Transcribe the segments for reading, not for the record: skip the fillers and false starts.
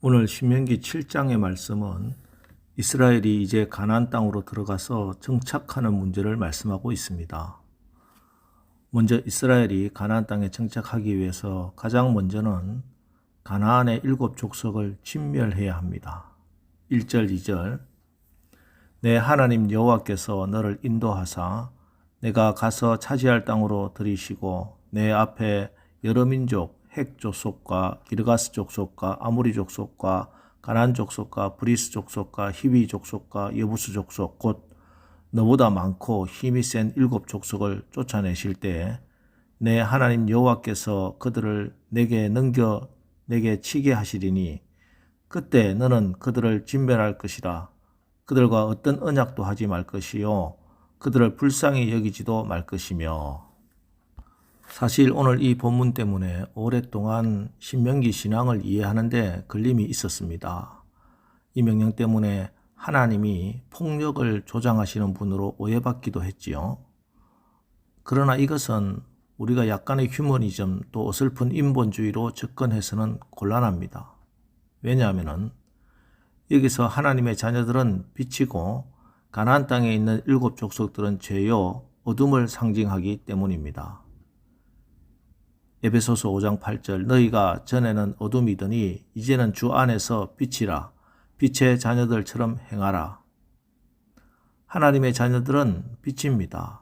오늘 신명기 7장의 말씀은 이스라엘이 이제 가나안 땅으로 들어가서 정착하는 문제를 말씀하고 있습니다. 먼저 이스라엘이 가나안 땅에 정착하기 위해서 가장 먼저는 가나안의 7 족속을 진멸해야 합니다. 1절, 2절 내 하나님 여호와께서 너를 인도하사 내가 가서 차지할 땅으로 들이시고 내 앞에 여러 민족 핵 족속과 기르가스 족속과 아모리 족속과 가나안 족속과 브리스 족속과 히비 족속과 여부스 족속 곧 너보다 많고 힘이 센 7 족속을 쫓아내실 때에 내 하나님 여호와께서 그들을 내게 넘겨 내게 치게 하시리니 그때 너는 그들을 진멸할 것이라. 그들과 어떤 언약도 하지 말 것이요 그들을 불쌍히 여기지도 말 것이며. 사실 오늘 이 본문 때문에 오랫동안 신명기 신앙을 이해하는 데 걸림이 있었습니다. 이 명령 때문에 하나님이 폭력을 조장하시는 분으로 오해받기도 했지요. 그러나 이것은 우리가 약간의 휴머니즘 또 어설픈 인본주의로 접근해서는 곤란합니다. 왜냐하면 여기서 하나님의 자녀들은 빛이고 가나안 땅에 있는 7 족속들은 죄요 어둠을 상징하기 때문입니다. 에베소서 5장 8절 너희가 전에는 어둠이더니 이제는 주 안에서 빛이라. 빛의 자녀들처럼 행하라. 하나님의 자녀들은 빛입니다.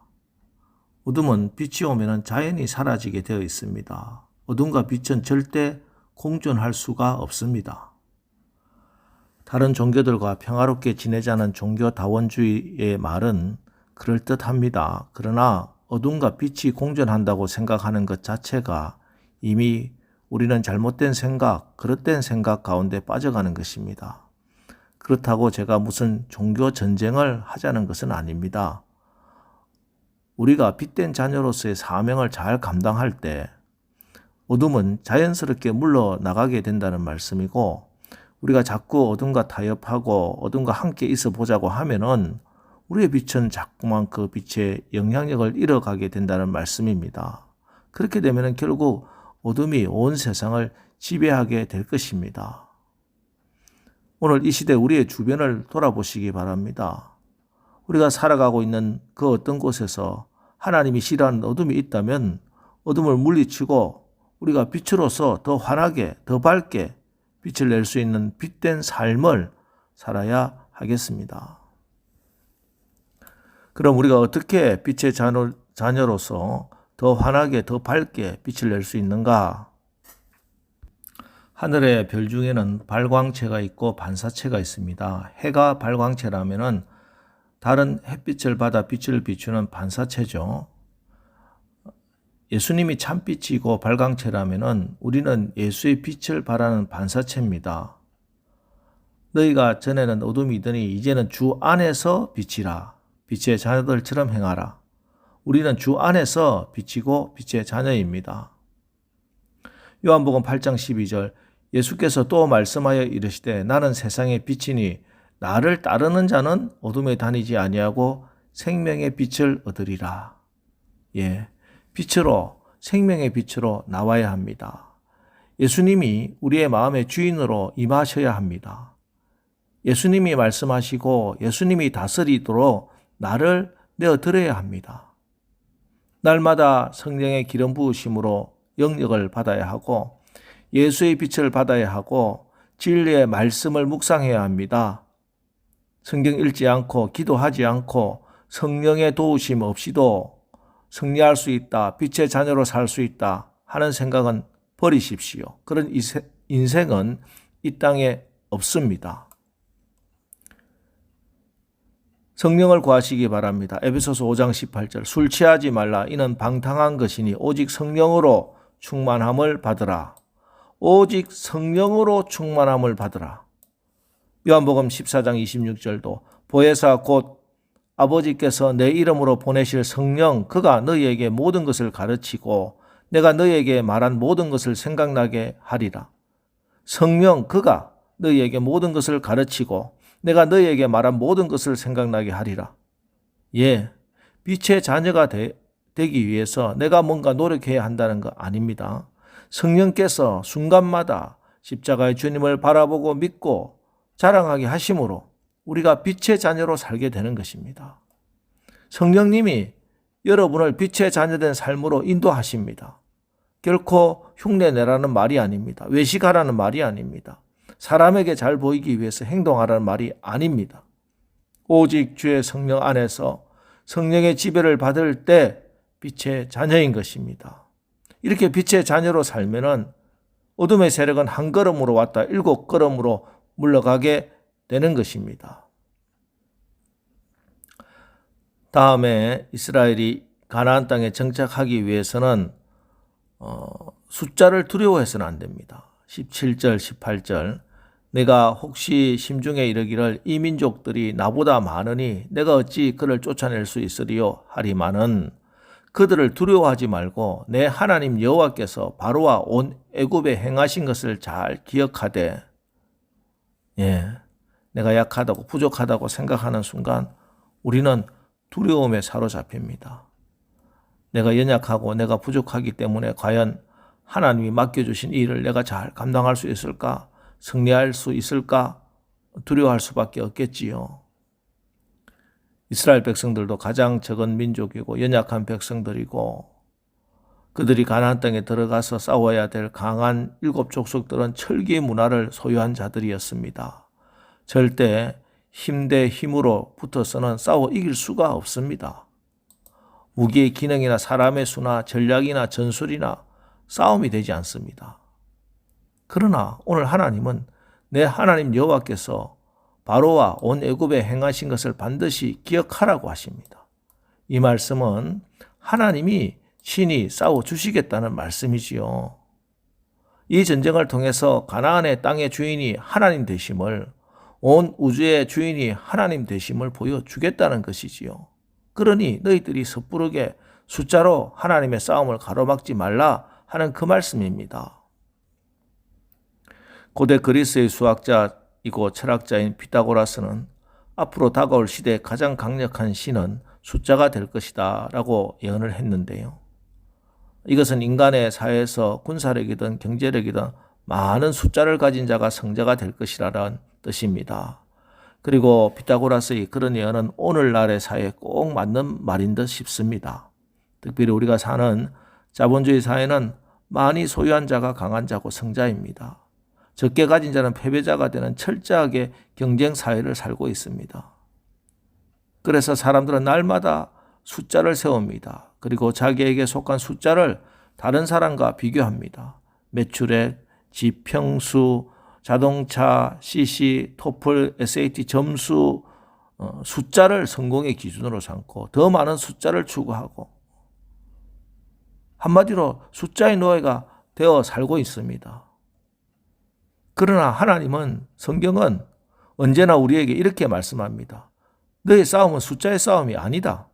어둠은 빛이 오면 자연히 사라지게 되어 있습니다. 어둠과 빛은 절대 공존할 수가 없습니다. 다른 종교들과 평화롭게 지내자는 종교다원주의의 말은 그럴듯합니다. 그러나 어둠과 빛이 공존한다고 생각하는 것 자체가 이미 우리는 잘못된 생각, 그릇된 생각 가운데 빠져가는 것입니다. 그렇다고 제가 무슨 종교 전쟁을 하자는 것은 아닙니다. 우리가 빛된 자녀로서의 사명을 잘 감당할 때 어둠은 자연스럽게 물러나가게 된다는 말씀이고, 우리가 자꾸 어둠과 타협하고 어둠과 함께 있어 보자고 하면은 우리의 빛은 자꾸만 그 빛의 영향력을 잃어가게 된다는 말씀입니다. 그렇게 되면 결국 어둠이 온 세상을 지배하게 될 것입니다. 오늘 이 시대 우리의 주변을 돌아보시기 바랍니다. 우리가 살아가고 있는 그 어떤 곳에서 하나님이 싫어하는 어둠이 있다면 어둠을 물리치고 우리가 빛으로서 더 환하게, 더 밝게 빛을 낼 수 있는 빛된 삶을 살아야 하겠습니다. 그럼 우리가 어떻게 빛의 자녀로서 더 환하게, 더 밝게 빛을 낼 수 있는가? 하늘의 별 중에는 발광체가 있고 반사체가 있습니다. 해가 발광체라면은 다른 햇빛을 받아 빛을 비추는 반사체죠. 예수님이 참빛이고 발광체라면은 우리는 예수의 빛을 발하는 반사체입니다. 너희가 전에는 어둠이더니 이제는 주 안에서 빛이라. 빛의 자녀들처럼 행하라. 우리는 주 안에서 빛이고 빛의 자녀입니다. 요한복음 8장 12절 예수께서 또 말씀하여 이르시되 나는 세상의 빛이니 나를 따르는 자는 어둠에 다니지 아니하고 생명의 빛을 얻으리라. 빛으로, 생명의 빛으로 나와야 합니다. 예수님이 우리의 마음의 주인으로 임하셔야 합니다. 예수님이 말씀하시고 예수님이 다스리도록 나를 내어드려야 합니다. 날마다 성령의 기름 부으심으로 영역을 받아야 하고 예수의 빛을 받아야 하고 진리의 말씀을 묵상해야 합니다. 성경 읽지 않고 기도하지 않고 성령의 도우심 없이도 승리할 수 있다, 빛의 자녀로 살 수 있다 하는 생각은 버리십시오. 그런 인생은 이 땅에 없습니다. 성령을 구하시기 바랍니다. 에베소서 5장 18절 술 취하지 말라. 이는 방탕한 것이니 오직 성령으로 충만함을 받으라. 오직 성령으로 충만함을 받으라. 요한복음 14장 26절도 보혜사 곧 아버지께서 내 이름으로 보내실 성령 그가 너희에게 모든 것을 가르치고 내가 너희에게 말한 모든 것을 생각나게 하리라. 성령 그가 너희에게 모든 것을 가르치고 내가 너희에게 말한 모든 것을 생각나게 하리라. 빛의 자녀가 되기 위해서 내가 뭔가 노력해야 한다는 거 아닙니다. 성령께서 순간마다 십자가의 주님을 바라보고 믿고 자랑하게 하심으로 우리가 빛의 자녀로 살게 되는 것입니다. 성령님이 여러분을 빛의 자녀된 삶으로 인도하십니다. 결코 흉내내라는 말이 아닙니다. 외식하라는 말이 아닙니다. 사람에게 잘 보이기 위해서 행동하라는 말이 아닙니다. 오직 주의 성령 안에서 성령의 지배를 받을 때 빛의 자녀인 것입니다. 이렇게 빛의 자녀로 살면은 어둠의 세력은 한 걸음으로 왔다 7걸음으로 물러가게 되는 것입니다. 다음에 이스라엘이 가나안 땅에 정착하기 위해서는 숫자를 두려워해서는 안 됩니다. 17절, 18절 내가 혹시 심중에 이르기를 이 민족들이 나보다 많으니 내가 어찌 그를 쫓아낼 수 있으리요 하리마는 그들을 두려워하지 말고 내 하나님 여호와께서 바로와 온 애굽에 행하신 것을 잘 기억하되 내가 약하다고 부족하다고 생각하는 순간 우리는 두려움에 사로잡힙니다. 내가 연약하고 내가 부족하기 때문에 과연 하나님이 맡겨주신 일을 내가 잘 감당할 수 있을까? 승리할 수 있을까? 두려워할 수밖에 없겠지요. 이스라엘 백성들도 가장 적은 민족이고 연약한 백성들이고 그들이 가나안 땅에 들어가서 싸워야 될 강한 7 족속들은 철기의 문화를 소유한 자들이었습니다. 절대 힘 대 힘으로 붙어서는 싸워 이길 수가 없습니다. 무기의 기능이나 사람의 수나 전략이나 전술이나 싸움이 되지 않습니다. 그러나 오늘 하나님은 내 하나님 여호와께서 바로와 온 애굽에 행하신 것을 반드시 기억하라고 하십니다. 이 말씀은 하나님이 친히 싸워주시겠다는 말씀이지요. 이 전쟁을 통해서 가나안의 땅의 주인이 하나님 되심을, 온 우주의 주인이 하나님 되심을 보여주겠다는 것이지요. 그러니 너희들이 섣부르게 숫자로 하나님의 싸움을 가로막지 말라 하는 그 말씀입니다. 고대 그리스의 수학자이고 철학자인 피타고라스는 앞으로 다가올 시대의 가장 강력한 신은 숫자가 될 것이다 라고 예언을 했는데요. 이것은 인간의 사회에서 군사력이든 경제력이든 많은 숫자를 가진 자가 성자가 될 것이라는 뜻입니다. 그리고 피타고라스의 그런 예언은 오늘날의 사회에 꼭 맞는 말인 듯 싶습니다. 특별히 우리가 사는 자본주의 사회는 많이 소유한 자가 강한 자고 성자입니다. 적게 가진 자는 패배자가 되는 철저하게 경쟁 사회를 살고 있습니다. 그래서 사람들은 날마다 숫자를 세웁니다. 그리고 자기에게 속한 숫자를 다른 사람과 비교합니다. 매출액, 지평수, 자동차, CC, 토플, SAT 점수, 숫자를 성공의 기준으로 삼고 더 많은 숫자를 추구하고 한마디로 숫자의 노예가 되어 살고 있습니다. 그러나 하나님은 성경은 언제나 우리에게 이렇게 말씀합니다. 너의 싸움은 숫자의 싸움이 아니다.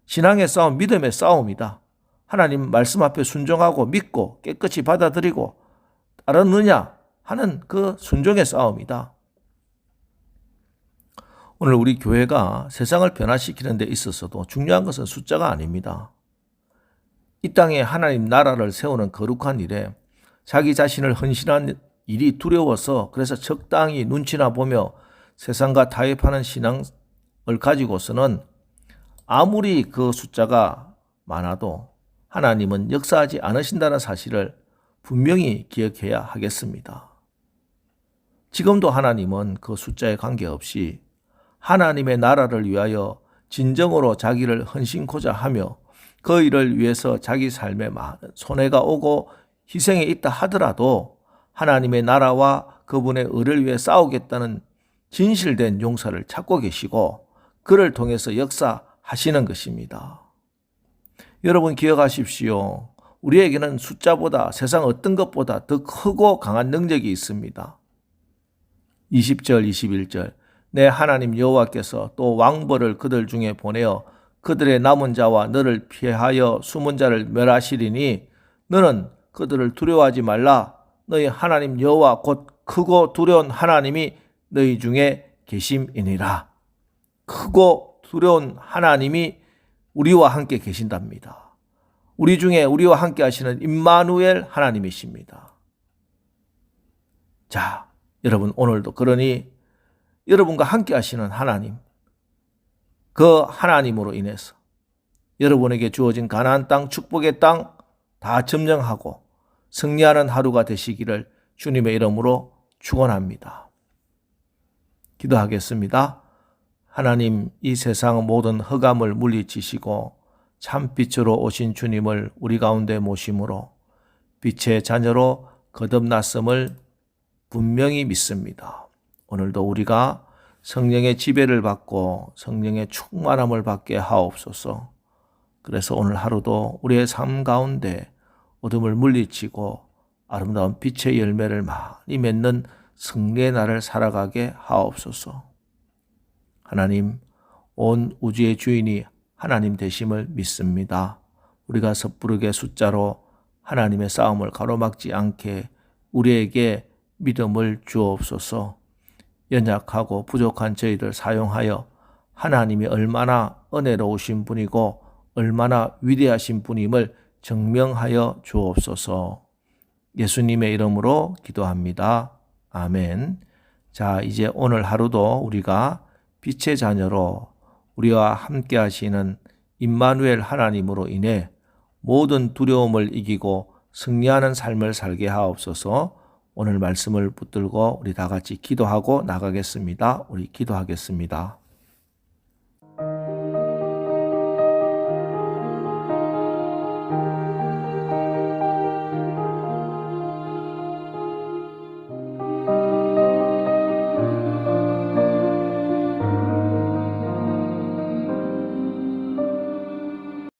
신앙의 싸움, 믿음의 싸움이다. 하나님 말씀 앞에 순종하고 믿고 깨끗이 받아들이고 따르느냐 하는 그 순종의 싸움이다. 오늘 우리 교회가 세상을 변화시키는 데 있어서도 중요한 것은 숫자가 아닙니다. 이 땅에 하나님 나라를 세우는 거룩한 일에 자기 자신을 헌신한 일이 두려워서 그래서 적당히 눈치나 보며 세상과 타협하는 신앙을 가지고서는 아무리 그 숫자가 많아도 하나님은 역사하지 않으신다는 사실을 분명히 기억해야 하겠습니다. 지금도 하나님은 그 숫자에 관계없이 하나님의 나라를 위하여 진정으로 자기를 헌신코자 하며 그 일을 위해서 자기 삶에 많은 손해가 오고 희생이 있다 하더라도 하나님의 나라와 그분의 의를 위해 싸우겠다는 진실된 용사를 찾고 계시고 그를 통해서 역사하시는 것입니다. 여러분 기억하십시오. 우리에게는 숫자보다 세상 어떤 것보다 더 크고 강한 능력이 있습니다. 20절, 21절 내 하나님 여호와께서 또 왕벌을 그들 중에 보내어 그들의 남은 자와 너를 피하여 숨은 자를 멸하시리니 너는 그들을 두려워하지 말라. 너희 하나님 여호와 곧 크고 두려운 하나님이 너희 중에 계심이니라. 크고 두려운 하나님이 우리와 함께 계신답니다. 우리 중에 우리와 함께 하시는 임마누엘 하나님이십니다. 자, 여러분 오늘도 그러니 여러분과 함께 하시는 하나님, 그 하나님으로 인해서 여러분에게 주어진 가나안 땅, 축복의 땅 다 점령하고 승리하는 하루가 되시기를 주님의 이름으로 축원합니다. 기도하겠습니다. 하나님, 이 세상 모든 흑암을 물리치시고 참빛으로 오신 주님을 우리 가운데 모심으로 빛의 자녀로 거듭났음을 분명히 믿습니다. 오늘도 우리가 성령의 지배를 받고 성령의 충만함을 받게 하옵소서. 그래서 오늘 하루도 우리의 삶 가운데 어둠을 물리치고 아름다운 빛의 열매를 많이 맺는 승리의 날을 살아가게 하옵소서. 하나님, 온 우주의 주인이 하나님 되심을 믿습니다. 우리가 섣부르게 숫자로 하나님의 싸움을 가로막지 않게 우리에게 믿음을 주옵소서. 연약하고 부족한 저희들 사용하여 하나님이 얼마나 은혜로우신 분이고 얼마나 위대하신 분임을 증명하여 주옵소서. 예수님의 이름으로 기도합니다. 아멘. 자, 이제 오늘 하루도 우리가 빛의 자녀로 우리와 함께 하시는 임마누엘 하나님으로 인해 모든 두려움을 이기고 승리하는 삶을 살게 하옵소서. 오늘 말씀을 붙들고 우리 다 같이 기도하고 나가겠습니다. 우리 기도하겠습니다.